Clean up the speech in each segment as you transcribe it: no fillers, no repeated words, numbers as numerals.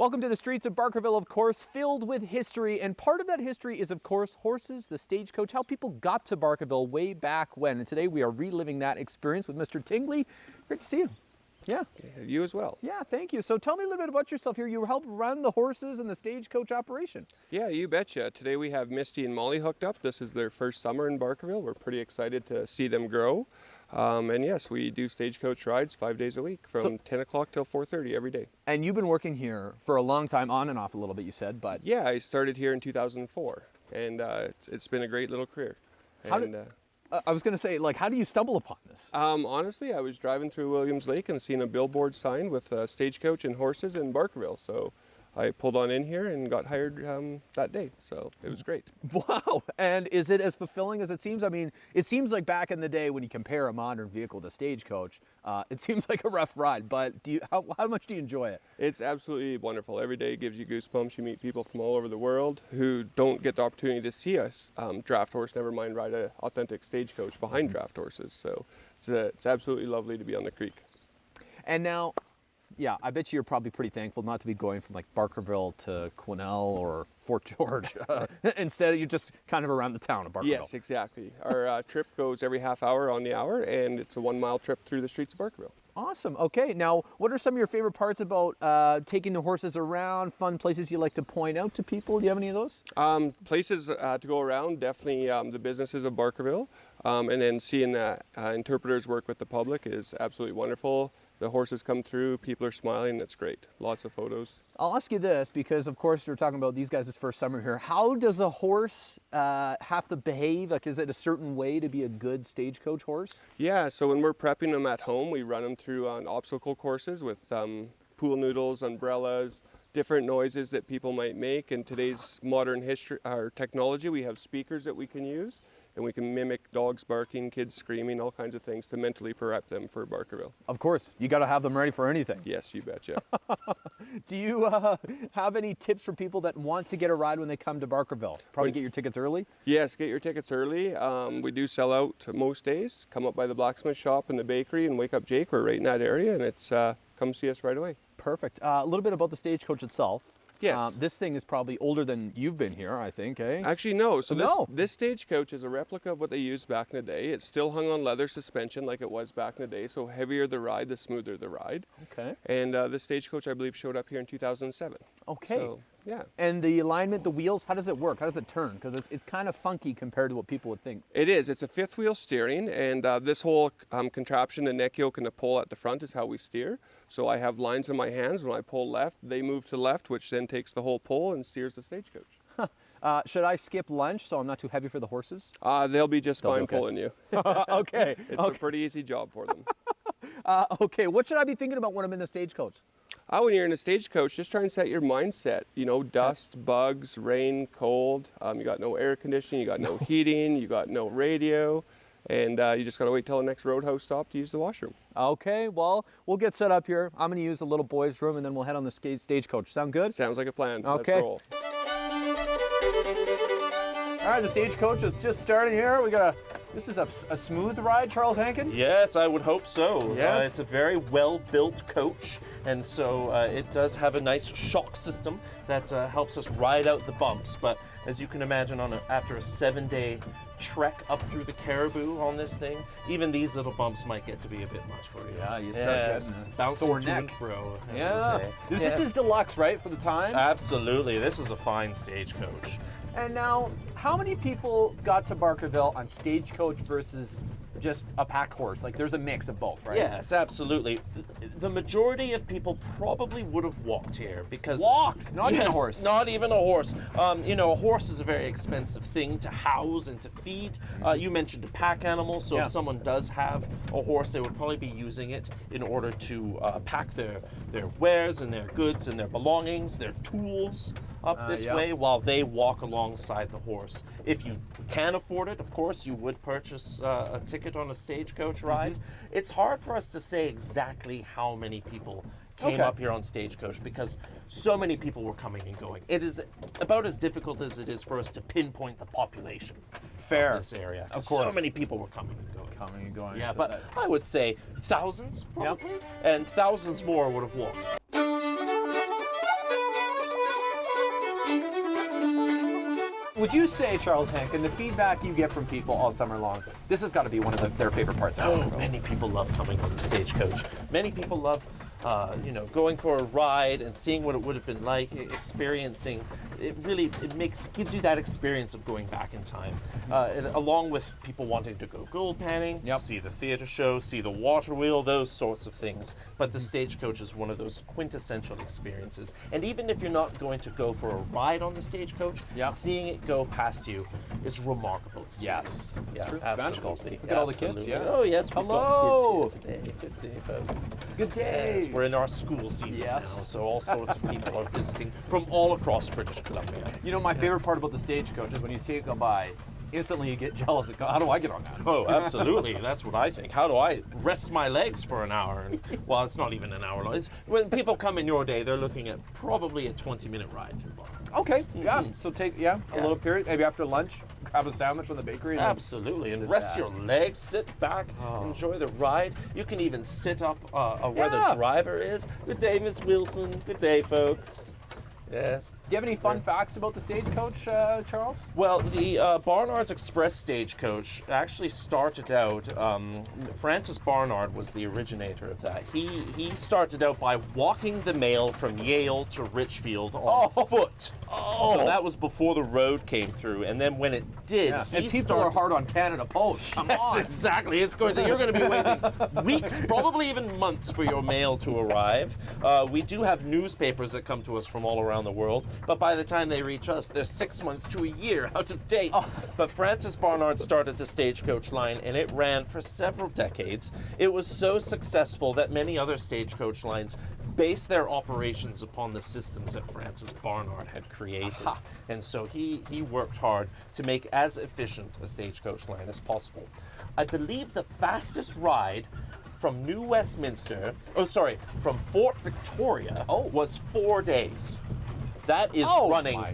Welcome to the streets of Barkerville, of course, filled with history. And part of that history is, of course, horses, the stagecoach, how people got to Barkerville way back when. And today we are reliving that experience with Mr. Tingley. Great to see you. Yeah. You as well. Yeah, thank you. So tell me a little bit about yourself here. You help run the horses and the stagecoach operation. Yeah, you betcha. Today we have Misty and Molly hooked up. This is their first summer in Barkerville. We're pretty excited to see them grow. And yes, we do stagecoach rides 5 days a week from 10 o'clock till 4:30 every day. And you've been working here for a long time, on and off a little bit, you said, but... Yeah, I started here in 2004, and it's been a great little career. And, I was going to say, like, how do you stumble upon this? Honestly, I was driving through Williams Lake and seen a billboard sign with stagecoach and horses in Barkerville. So I pulled on in here and got hired that day. So it was great. Wow. And is it as fulfilling as it seems? I mean, it seems like back in the day when you compare a modern vehicle to stagecoach, it seems like a rough ride, but how much do you enjoy it? It's absolutely wonderful. Every day gives you goosebumps. You meet people from all over the world who don't get the opportunity to see us draft horse, never mind ride an authentic stagecoach behind draft horses. So it's absolutely lovely to be on the creek. And now, yeah, I bet you're probably pretty thankful not to be going from like Barkerville to Quesnel or Fort George. Instead, you're just kind of around the town of Barkerville. Yes, exactly. Our trip goes every half hour on the hour, and it's a 1 mile trip through the streets of Barkerville. Awesome. Okay. Now, what are some of your favorite parts about taking the horses around, fun places you like to point out to people? Do you have any of those? Places to go around, definitely the businesses of Barkerville. And then seeing interpreters work with the public is absolutely wonderful. The horses come through, people are smiling, it's great. Lots of photos. I'll ask you this, because of course you're talking about these guys' first summer here. How does a horse have to behave? Like, is it a certain way to be a good stagecoach horse? Yeah, so when we're prepping them at home, we run them through on obstacle courses with pool noodles, umbrellas, different noises that people might make. In today's modern technology, we have speakers that we can use. And we can mimic dogs barking, kids screaming, all kinds of things to mentally prep them for Barkerville. Of course, you got to have them ready for anything. Yes, you betcha. Do you have any tips for people that want to get a ride when they come to Barkerville? Probably get your tickets early? Yes, get your tickets early. We do sell out most days. Come up by the blacksmith shop and the bakery and Wake Up Jake. We're right in that area, and it's come see us right away. Perfect. A little bit about the stagecoach itself. Yes. This thing is probably older than you've been here, I think, eh? Actually, no. So this stagecoach is a replica of what they used back in the day. It's still hung on leather suspension like it was back in the day. So heavier the ride, the smoother the ride. Okay. And this stagecoach, I believe, showed up here in 2007. Okay. So, yeah. And the alignment, the wheels, how does it work? How does it turn? Because it's kind of funky compared to what people would think. It is. It's a fifth wheel steering, and this whole contraption, the neck yoke and the pole at the front is how we steer. So I have lines in my hands. When I pull left, they move to left, which then takes the whole pole and steers the stagecoach. Should I skip lunch so I'm not too heavy for the horses? They'll be just fine pulling you. Okay. It's a pretty easy job for them. Okay, what should I be thinking about when I'm in the stagecoach? When you're in a stagecoach, just try and set your mindset. You know, dust, bugs, rain, cold. You got no air conditioning, you got no heating, you got no radio. And you just got to wait till the next roadhouse stop to use the washroom. Okay, well, we'll get set up here. I'm going to use the little boys' room, and then we'll head on the stagecoach. Sound good? Sounds like a plan. Okay. Let's roll. All right, the stagecoach is just starting here. This is a smooth ride, Charles Hankin? Yes, I would hope so. Yes. It's a very well-built coach, and so it does have a nice shock system that helps us ride out the bumps. But as you can imagine, after a 7-day trek up through the Caribou on this thing, even these little bumps might get to be a bit much for you. Yeah, you start getting a bouncing sore to neck. and fro, as Yeah. we say. This is deluxe, right, for the time? Absolutely. This is a fine stagecoach. And now, how many people got to Barkerville on stagecoach versus just a pack horse? Like, there's a mix of both, right? Yes, absolutely. The majority of people probably would have walked here because... Walked? Not even a horse? Not even a horse. You know, a horse is a very expensive thing to house and to feed. You mentioned a pack animal, so if someone does have a horse, they would probably be using it in order to pack their wares and their goods and their belongings, their tools up this way while they walk alongside the horse. If you can afford it, of course, you would purchase a ticket on a stagecoach ride. It's hard for us to say exactly how many people came up here on stagecoach because so many people were coming and going. It is about as difficult as it is for us to pinpoint the population of this area. Of course. So many people were coming and going. Coming and going. Yeah, but I would say thousands probably, and thousands more would have walked. Would you say, Charles Hankin, the feedback you get from people all summer long, this has got to be one of their favorite parts of Barkerville? Many people love coming on the stagecoach. Many people love, going for a ride and seeing what it would have been like, experiencing. It gives you that experience of going back in time, and along with people wanting to go gold panning, see the theater show, see the water wheel, those sorts of things. But the stagecoach is one of those quintessential experiences. And even if you're not going to go for a ride on the stagecoach, seeing it go past you is a remarkable experience. Yes, it's true. It's Absolutely. magical. Look at all the kids. Yeah. Oh yes, we've Hello. got kids here today. Good day, folks. Good day. Yes, we're in our school season now, so all sorts of people are visiting from all across British Columbia. You know, my favorite part about the stagecoach is when you see it go by, instantly you get jealous. How do I get on that? Oh, absolutely. That's what I think. How do I rest my legs for an hour? And, well, it's not even an hour long. When people come in your day, they're looking at probably a 20-minute ride through Barkerville. Okay, yeah. So take a little period, maybe after lunch, grab a sandwich from the bakery. And Absolutely, and rest your legs, sit back, enjoy the ride. You can even sit up where the driver is. Good day, Miss Wilson. Good day, folks. Yes. Do you have any fun facts about the stagecoach, Charles? Well, the Barnard's Express stagecoach actually started out. Francis Barnard was the originator of that. He started out by walking the mail from Yale to Richfield on foot. Oh. So that was before the road came through, and then when it did, and people are hard on Canada Post. Come on. Exactly. You're going to be waiting weeks, probably even months, for your mail to arrive. We do have newspapers that come to us from all around the world. But by the time they reach us, they're 6 months to a year out of date. But Francis Barnard started the stagecoach line, and it ran for several decades. It was so successful that many other stagecoach lines base their operations upon the systems that Francis Barnard had created. And so he worked hard to make as efficient a stagecoach line as possible. I believe the fastest ride from New Westminster, from Fort Victoria was 4 days. That is running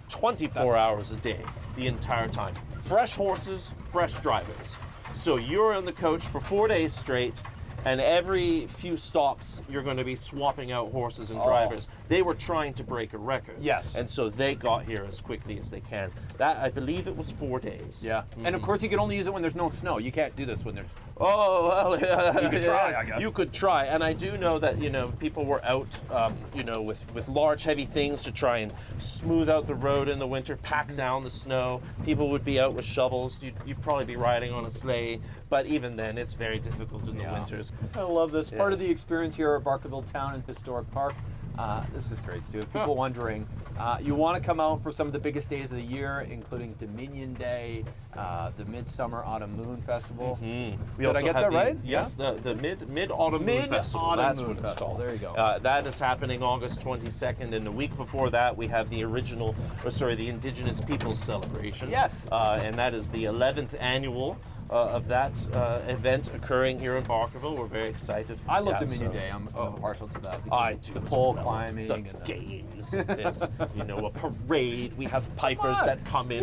24 hours a day, the entire time. Fresh horses, fresh drivers. So you're in the coach for 4 days straight, and every few stops, you're going to be swapping out horses and drivers. They were trying to break a record. Yes. And so they got here as quickly as they can. That, I believe it was 4 days. Yeah. And of course, you can only use it when there's no snow. You can't do this when there's... Oh, well, you could try, I guess. You could try. And I do know that, people were out, with large, heavy things to try and smooth out the road in the winter, pack down the snow. People would be out with shovels. You'd probably be riding on a sleigh. But even then, it's very difficult in the winters. I love this. Part of the experience here at Barkerville Town and Historic Park. This is great, Stu. People wondering, you want to come out for some of the biggest days of the year, including Dominion Day, the Midsummer Autumn Moon Festival. Did I get that right? Yes, the Mid-Autumn Moon Festival. That's what it's called. There you go. That is happening August 22nd, and the week before that we have the the Indigenous Peoples Celebration. Yes. And that is the 11th annual of that event occurring here in Barkerville. We're very excited. I love Dominion Day. I'm partial to that. I do. The pole climbing the and games. There's, a parade. We have pipers that come in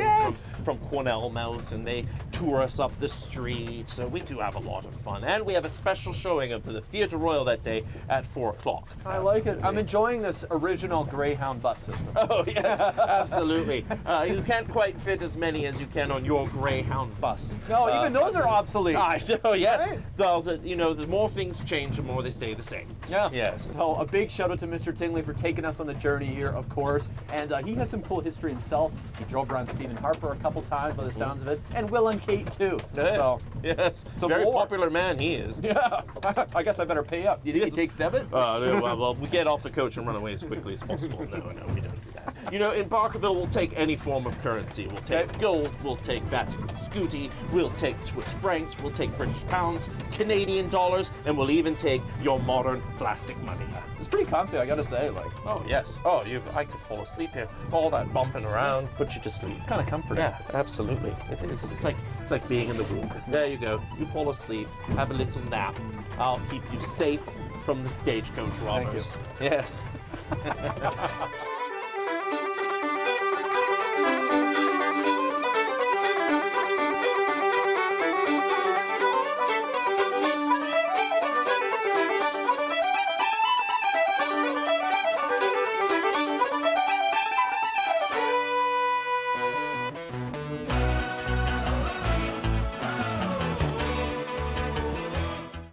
from Cornellmouth, and they tour us up the street. So we do have a lot of fun, and we have a special showing of the Theatre Royal that day at 4 o'clock. I like it. I'm enjoying this original Greyhound bus system. Oh yes, absolutely. You can't quite fit as many as you can on your Greyhound bus. No, even those are obsolete. I know, yes. Right? The more things change, the more they stay the same. Yeah. Yes. So a big shout out to Mr. Tingley for taking us on the journey here, of course. And he has some cool history himself. He drove around Stephen Harper a couple times by the sounds of it. And Will and Kate too. Yes. So, So very popular man he is. Yeah. I guess I better pay up. Do you think he takes debit? Well, we get off the coach and run away as quickly as possible. No, we don't do that. In Barkerville, we'll take any form of currency. We'll take gold, we'll take Vatican Scooty, we'll take Swiss francs, we'll take British pounds, Canadian dollars, and we'll even take your modern plastic money. It's pretty comfy, I gotta say. Oh yes. Oh, I could fall asleep here. All that bumping around put you to sleep. It's kind of comforting. Yeah, absolutely. It is. It's like being in the womb. There you go. You fall asleep. Have a little nap. I'll keep you safe from the stagecoach robbers. Thank you. Yes.